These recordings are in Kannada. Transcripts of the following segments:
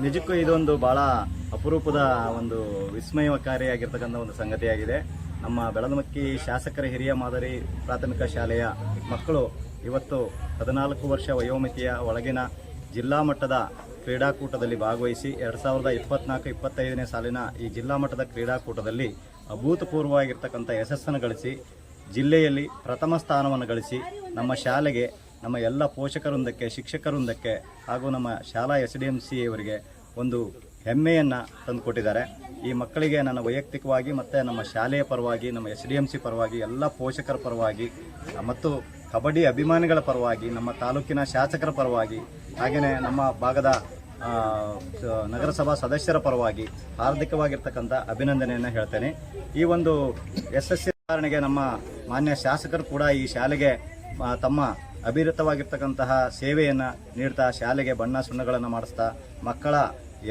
ನಿಜಕ್ಕೂ ಇದೊಂದು ಬಹಳ ಅಪರೂಪದ ಒಂದು ವಿಸ್ಮಯಕಾರಿಯಾಗಿರ್ತಕ್ಕಂಥ ಒಂದು ಸಂಗತಿಯಾಗಿದೆ. ನಮ್ಮ ಬೆಳದಮಕ್ಕಿ ಶಾಸಕರ ಹಿರಿಯ ಮಾದರಿ ಪ್ರಾಥಮಿಕ ಶಾಲೆಯ ಮಕ್ಕಳು ಇವತ್ತು 14 ವರ್ಷ ವಯೋಮಿತಿಯ ಒಳಗಿನ ಜಿಲ್ಲಾ ಮಟ್ಟದ ಕ್ರೀಡಾಕೂಟದಲ್ಲಿ ಭಾಗವಹಿಸಿ 2024-25ನೇ ಸಾಲಿನ ಈ ಜಿಲ್ಲಾ ಮಟ್ಟದ ಕ್ರೀಡಾಕೂಟದಲ್ಲಿ ಅಭೂತಪೂರ್ವವಾಗಿರ್ತಕ್ಕಂಥ ಯಶಸ್ಸನ್ನು ಗಳಿಸಿ ಜಿಲ್ಲೆಯಲ್ಲಿ ಪ್ರಥಮ ಸ್ಥಾನವನ್ನು ಗಳಿಸಿ ನಮ್ಮ ಶಾಲೆಗೆ, ನಮ್ಮ ಎಲ್ಲ ಪೋಷಕರೊಂದಕ್ಕೆ, ಶಿಕ್ಷಕರೊಂದಕ್ಕೆ ಹಾಗೂ ನಮ್ಮ ಶಾಲಾ SDMC ಅವರಿಗೆ ಒಂದು ಹೆಮ್ಮೆಯನ್ನು ತಂದುಕೊಟ್ಟಿದ್ದಾರೆ. ಈ ಮಕ್ಕಳಿಗೆ ನನ್ನ ವೈಯಕ್ತಿಕವಾಗಿ ಮತ್ತು ನಮ್ಮ ಶಾಲೆಯ ಪರವಾಗಿ, ನಮ್ಮ SDMC ಪರವಾಗಿ, ಎಲ್ಲ ಪೋಷಕರ ಪರವಾಗಿ ಮತ್ತು ಕಬಡ್ಡಿ ಅಭಿಮಾನಿಗಳ ಪರವಾಗಿ, ನಮ್ಮ ತಾಲೂಕಿನ ಶಾಸಕರ ಪರವಾಗಿ, ಹಾಗೆಯೇ ನಮ್ಮ ಭಾಗದ ನಗರಸಭಾ ಸದಸ್ಯರ ಪರವಾಗಿ ಹಾರ್ದಿಕವಾಗಿರ್ತಕ್ಕಂಥ ಅಭಿನಂದನೆಯನ್ನು ಹೇಳ್ತೇನೆ. ಈ ಒಂದು ಯಶಸ್ಸಿನ ಕಾರಣಕ್ಕೆ ನಮ್ಮ ಮಾನ್ಯ ಶಾಸಕರು ಕೂಡ ಈ ಶಾಲೆಗೆ ತಮ್ಮ ಅಭಿರತವಾಗಿರ್ತಕ್ಕಂತಹ ಸೇವೆಯನ್ನು ನೀಡ್ತಾ ಶಾಲೆಗೆ ಬಣ್ಣ ಸುಣ್ಣಗಳನ್ನು ಮಾಡಿಸ್ತಾ ಮಕ್ಕಳ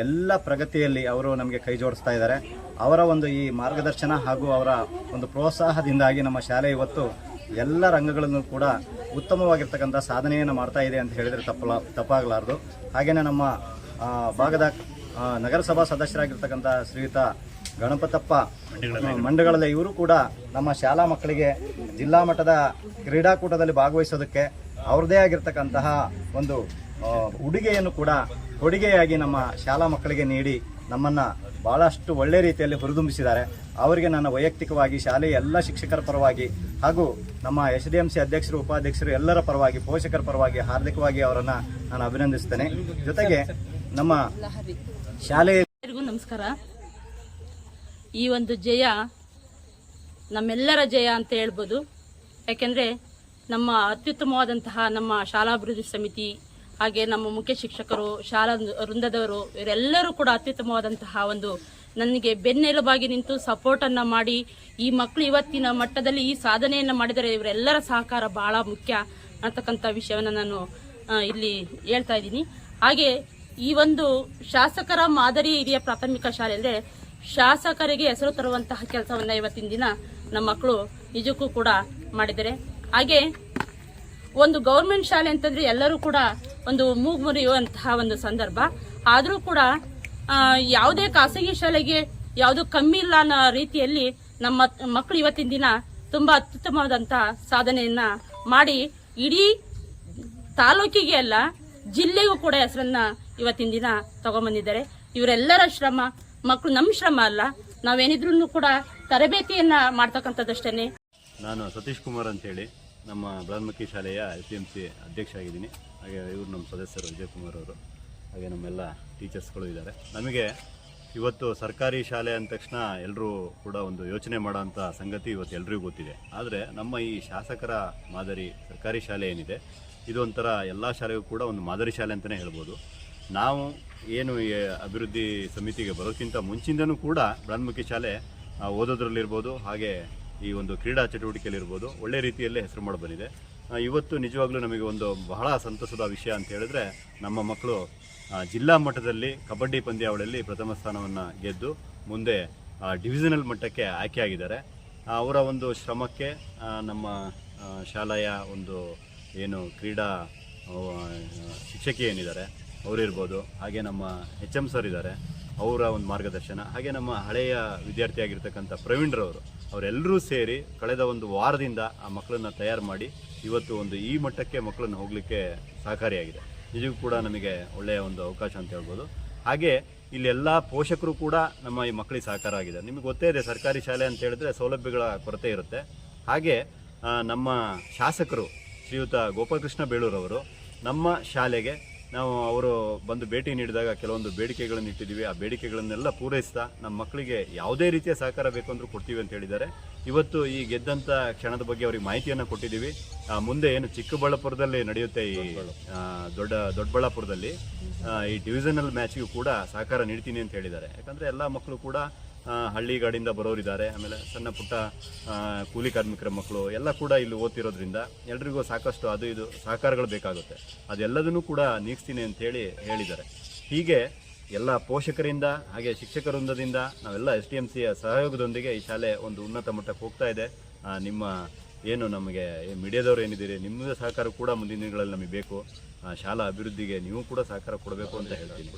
ಎಲ್ಲ ಪ್ರಗತಿಯಲ್ಲಿ ಅವರು ನಮಗೆ ಕೈ ಜೋಡಿಸ್ತಾ ಇದ್ದಾರೆ. ಅವರ ಒಂದು ಈ ಮಾರ್ಗದರ್ಶನ ಹಾಗೂ ಅವರ ಒಂದು ಪ್ರೋತ್ಸಾಹದಿಂದಾಗಿ ನಮ್ಮ ಶಾಲೆ ಇವತ್ತು ಎಲ್ಲ ರಂಗಗಳನ್ನು ಕೂಡ ಉತ್ತಮವಾಗಿರ್ತಕ್ಕಂಥ ಸಾಧನೆಯನ್ನು ಮಾಡ್ತಾ ಇದೆ ಅಂತ ಹೇಳಿದರೆ ತಪ್ಪಾಗಲಾರದು. ಹಾಗೆಯೇ ನಮ್ಮ ಭಾಗದ ನಗರಸಭಾ ಸದಸ್ಯರಾಗಿರ್ತಕ್ಕಂಥ ಶ್ರೀಯುತ ಗಣಪತಪ್ಪ ಮಂಡಗಳದ ಇವರು ಕೂಡ ನಮ್ಮ ಶಾಲಾ ಮಕ್ಕಳಿಗೆ ಜಿಲ್ಲಾ ಮಟ್ಟದ ಕ್ರೀಡಾಕೂಟದಲ್ಲಿ ಭಾಗವಹಿಸೋದಕ್ಕೆ ಅವ್ರದ್ದೇ ಆಗಿರ್ತಕ್ಕಂತಹ ಒಂದು ಉಡುಗೆಯನ್ನು ಕೂಡ ಕೊಡುಗೆಯಾಗಿ ನಮ್ಮ ಶಾಲಾ ಮಕ್ಕಳಿಗೆ ನೀಡಿ ನಮ್ಮನ್ನು ಭಾಳಷ್ಟು ಒಳ್ಳೆ ರೀತಿಯಲ್ಲಿ ಹುರಿದುಂಬಿಸಿದ್ದಾರೆ. ಅವರಿಗೆ ನನ್ನ ವೈಯಕ್ತಿಕವಾಗಿ ಶಾಲೆಯ ಎಲ್ಲ ಶಿಕ್ಷಕರ ಪರವಾಗಿ ಹಾಗೂ ನಮ್ಮ SDMC ಅಧ್ಯಕ್ಷರು, ಉಪಾಧ್ಯಕ್ಷರು ಎಲ್ಲರ ಪರವಾಗಿ, ಪೋಷಕರ ಪರವಾಗಿ ಹಾರ್ದಿಕವಾಗಿ ಅವರನ್ನು ನಾನು ಅಭಿನಂದಿಸ್ತೇನೆ. ಜೊತೆಗೆ ನಮ್ಮ ಶಾಲೆಯರಿಗೂ ನಮಸ್ಕಾರ. ಈ ಒಂದು ಜಯ ನಮ್ಮೆಲ್ಲರ ಜಯ ಅಂತ ಹೇಳ್ಬೋದು. ಯಾಕೆಂದರೆ ನಮ್ಮ ಅತ್ಯುತ್ತಮವಾದಂತಹ ನಮ್ಮ ಶಾಲಾಭಿವೃದ್ಧಿ ಸಮಿತಿ, ಹಾಗೆ ನಮ್ಮ ಮುಖ್ಯ ಶಿಕ್ಷಕರು, ಶಾಲಾ ವೃಂದದವರು ಇವರೆಲ್ಲರೂ ಕೂಡ ಅತ್ಯುತ್ತಮವಾದಂತಹ ಒಂದು ನನಗೆ ಬೆನ್ನೆಲುಬಾಗಿ ನಿಂತು ಸಪೋರ್ಟನ್ನು ಮಾಡಿ ಈ ಮಕ್ಕಳು ಇವತ್ತಿನ ಮಟ್ಟದಲ್ಲಿ ಈ ಸಾಧನೆಯನ್ನು ಮಾಡಿದರೆ ಇವರೆಲ್ಲರ ಸಹಕಾರ ಬಹಳ ಮುಖ್ಯ ಅಂತಕ್ಕಂಥ ವಿಷಯವನ್ನು ನಾನು ಇಲ್ಲಿ ಹೇಳ್ತಾ ಇದ್ದೀನಿ. ಹಾಗೆ ಈ ಒಂದು ಶಾಸಕರ ಮಾದರಿ ಹಿರಿಯ ಪ್ರಾಥಮಿಕ ಶಾಲೆ ಅಂದರೆ ಶಾಸಕರಿಗೆ ಹೆಸರು ತರುವಂತಹ ಕೆಲಸವನ್ನು ಇವತ್ತಿನ ದಿನ ನಮ್ಮ ಮಕ್ಕಳು ನಿಜಕ್ಕೂ ಕೂಡ ಮಾಡಿದ್ದಾರೆ. ಹಾಗೆ ಒಂದು ಗೌರ್ಮೆಂಟ್ ಶಾಲೆ ಅಂತಂದ್ರೆ ಎಲ್ಲರೂ ಕೂಡ ಒಂದು ಮೂಗು ಮುರಿಯುವಂತಹ ಒಂದು ಸಂದರ್ಭ. ಆದರೂ ಕೂಡ ಯಾವುದೇ ಖಾಸಗಿ ಶಾಲೆಗೆ ಯಾವುದು ಕಮ್ಮಿ ಇಲ್ಲ ಅನ್ನೋ ರೀತಿಯಲ್ಲಿ ನಮ್ಮ ಮಕ್ಕಳು ಇವತ್ತಿನ ದಿನ ತುಂಬಾ ಅತ್ಯುತ್ತಮವಾದಂತಹ ಸಾಧನೆಯನ್ನ ಮಾಡಿ ಇಡೀ ತಾಲೂಕಿಗೆ ಅಲ್ಲ ಜಿಲ್ಲೆಗೂ ಕೂಡ ಹೆಸರನ್ನ ಇವತ್ತಿನ ದಿನ ತಗೊಂಡ್ಬಂದಿದ್ದಾರೆ. ಇವರೆಲ್ಲರ ಶ್ರಮ, ಮಕ್ಕಳು ನಮ್ಮ ಶ್ರಮ ಅಲ್ಲ, ನಾವೇನಿದ್ರು ಕೂಡ ತರಬೇತಿಯನ್ನ ಮಾಡ್ತಕ್ಕಂಥದ್ದಷ್ಟೇನೆ. ನಾನು ಸತೀಶ್ ಕುಮಾರ್ ಅಂತೇಳಿ ನಮ್ಮ ಬೆಳದಮಕ್ಕಿ ಶಾಲೆಯ SDMC ಅಧ್ಯಕ್ಷ ಆಗಿದ್ದೀನಿ. ಹಾಗೆ ಇವರು ನಮ್ಮ ಸದಸ್ಯರು ವಿಜಯ್ ಕುಮಾರ್ ಅವರು, ಹಾಗೆ ನಮ್ಮೆಲ್ಲ ಟೀಚರ್ಸ್ಗಳು ಇದ್ದಾರೆ. ನಮಗೆ ಇವತ್ತು ಸರ್ಕಾರಿ ಶಾಲೆ ಅಂದ ತಕ್ಷಣ ಎಲ್ಲರೂ ಕೂಡ ಒಂದು ಯೋಚನೆ ಮಾಡೋಂಥ ಸಂಗತಿ ಇವತ್ತು ಎಲ್ರಿಗೂ ಗೊತ್ತಿದೆ. ಆದರೆ ನಮ್ಮ ಈ ಶಾಸಕರ ಮಾದರಿ ಸರ್ಕಾರಿ ಶಾಲೆ ಏನಿದೆ, ಇದು ಒಂಥರ ಎಲ್ಲ ಶಾಲೆಗೂ ಕೂಡ ಒಂದು ಮಾದರಿ ಶಾಲೆ ಅಂತಲೇ ಹೇಳ್ಬೋದು. ನಾವು ಏನು ಈ ಅಭಿವೃದ್ಧಿ ಸಮಿತಿಗೆ ಬರೋಕ್ಕಿಂತ ಮುಂಚಿಂದನೂ ಕೂಡ ಬೆಳದಮಕ್ಕಿ ಶಾಲೆ ಓದೋದ್ರಲ್ಲಿರ್ಬೋದು, ಹಾಗೆ ಈ ಒಂದು ಕ್ರೀಡಾ ಚಟುವಟಿಕೆಯಲ್ಲಿರ್ಬೋದು ಒಳ್ಳೆ ರೀತಿಯಲ್ಲೇ ಹೆಸರು ಮಾಡಿ ಬಂದಿದೆ. ಇವತ್ತು ನಿಜವಾಗ್ಲೂ ನಮಗೆ ಒಂದು ಬಹಳ ಸಂತಸದ ವಿಷಯ ಅಂತ ಹೇಳಿದ್ರೆ, ನಮ್ಮ ಮಕ್ಕಳು ಜಿಲ್ಲಾ ಮಟ್ಟದಲ್ಲಿ ಕಬಡ್ಡಿ ಪಂದ್ಯಾವಳಿಯಲ್ಲಿ ಪ್ರಥಮ ಸ್ಥಾನವನ್ನು ಗೆದ್ದು ಮುಂದೆ ಡಿವಿಷನಲ್ ಮಟ್ಟಕ್ಕೆ ಆಯ್ಕೆಯಾಗಿದ್ದಾರೆ. ಅವರ ಒಂದು ಶ್ರಮಕ್ಕೆ ನಮ್ಮ ಶಾಲೆಯ ಒಂದು ಏನು ಕ್ರೀಡಾ ಶಿಕ್ಷಕಿ ಏನಿದ್ದಾರೆ ಅವರಿರ್ಬೋದು, ಹಾಗೆ ನಮ್ಮ HM ಸರ್ ಇದ್ದಾರೆ, ಅವರ ಒಂದು ಮಾರ್ಗದರ್ಶನ, ಹಾಗೆ ನಮ್ಮ ಹಳೆಯ ವಿದ್ಯಾರ್ಥಿಯಾಗಿರ್ತಕ್ಕಂಥ ಪ್ರವೀಣ್ರವರು, ಅವರೆಲ್ಲರೂ ಸೇರಿ ಕಳೆದ ಒಂದು ವಾರದಿಂದ ಆ ಮಕ್ಕಳನ್ನು ತಯಾರು ಮಾಡಿ ಇವತ್ತು ಒಂದು ಈ ಮಟ್ಟಕ್ಕೆ ಮಕ್ಕಳನ್ನು ಹೋಗಲಿಕ್ಕೆ ಸಹಕಾರಿಯಾಗಿದೆ. ನಿಜಕ್ಕೂ ಕೂಡ ನಮಗೆ ಒಳ್ಳೆಯ ಒಂದು ಅವಕಾಶ ಅಂತ ಹೇಳ್ಬೋದು. ಹಾಗೆ ಇಲ್ಲೆಲ್ಲ ಪೋಷಕರು ಕೂಡ ನಮ್ಮ ಈ ಮಕ್ಕಳಿಗೆ ಸಹಕಾರ ಆಗಿದೆ. ನಿಮಗೆ ಗೊತ್ತೇ ಇದೆ, ಸರ್ಕಾರಿ ಶಾಲೆ ಅಂತ ಹೇಳಿದ್ರೆ ಸೌಲಭ್ಯಗಳ ಕೊರತೆ ಇರುತ್ತೆ. ಹಾಗೆ ನಮ್ಮ ಶಾಸಕರು ಶ್ರೀಯುತ ಗೋಪಾಲಕೃಷ್ಣ ಬೇಳೂರವರು ನಮ್ಮ ಶಾಲೆಗೆ ನಾವು ಅವರು ಬಂದು ಭೇಟಿ ನೀಡಿದಾಗ ಕೆಲವೊಂದು ಬೇಡಿಕೆಗಳನ್ನು ಇಟ್ಟಿದ್ದೀವಿ. ಆ ಬೇಡಿಕೆಗಳನ್ನೆಲ್ಲ ಪೂರೈಸ್ತಾ ನಮ್ಮ ಮಕ್ಕಳಿಗೆ ಯಾವುದೇ ರೀತಿಯ ಸಹಕಾರ ಬೇಕು ಅಂದರೂ ಕೊಡ್ತೀವಿ ಅಂತ ಹೇಳಿದ್ದಾರೆ. ಇವತ್ತು ಈ ಗೆದ್ದಂಥ ಕ್ಷಣದ ಬಗ್ಗೆ ಅವರಿಗೆ ಮಾಹಿತಿಯನ್ನು ಕೊಟ್ಟಿದ್ದೀವಿ. ಮುಂದೆ ಏನು ಚಿಕ್ಕಬಳ್ಳಾಪುರದಲ್ಲಿ ನಡೆಯುತ್ತೆ, ಈ ದೊಡ್ಡಬಳ್ಳಾಪುರದಲ್ಲಿ ಈ ಡಿವಿಷನಲ್ ಮ್ಯಾಚ್ಗೂ ಕೂಡ ಸಹಕಾರ ನೀಡ್ತೀನಿ ಅಂತ ಹೇಳಿದ್ದಾರೆ. ಯಾಕಂದರೆ ಎಲ್ಲ ಮಕ್ಕಳು ಕೂಡ ಹಳ್ಳಿಗಾಡಿಂದ ಬರೋರಿದ್ದಾರೆ, ಆಮೇಲೆ ಸಣ್ಣ ಪುಟ್ಟ ಕೂಲಿ ಕಾರ್ಮಿಕರ ಮಕ್ಕಳು ಎಲ್ಲ ಕೂಡ ಇಲ್ಲಿ ಓದ್ತಿರೋದ್ರಿಂದ ಎಲ್ರಿಗೂ ಸಾಕಷ್ಟು ಅದು ಇದು ಸಹಕಾರಗಳು ಬೇಕಾಗುತ್ತೆ. ಅದೆಲ್ಲದನ್ನು ಕೂಡ ನೀಗಿಸ್ತೀನಿ ಅಂತ ಹೇಳಿದ್ದಾರೆ. ಹೀಗೆ ಎಲ್ಲ ಪೋಷಕರಿಂದ ಹಾಗೆ ಶಿಕ್ಷಕ ವೃಂದದಿಂದ ನಾವೆಲ್ಲ STMCಯ ಸಹಯೋಗದೊಂದಿಗೆ ಈ ಶಾಲೆ ಒಂದು ಉನ್ನತ ಮಟ್ಟಕ್ಕೆ ಹೋಗ್ತಾ ಇದೆ. ನಿಮ್ಮ ಏನು ನಮಗೆ ಮೀಡಿಯಾದವರು ಏನಿದ್ದೀರಿ, ನಿಮ್ಮದೇ ಸಹಕಾರ ಕೂಡ ಮುಂದಿನ ದಿನಗಳಲ್ಲಿ ನಮಗೆ ಬೇಕು. ಶಾಲಾ ಅಭಿವೃದ್ಧಿಗೆ ನೀವು ಕೂಡ ಸಹಕಾರ ಕೊಡಬೇಕು ಅಂತ ಹೇಳ್ತೀನಿ.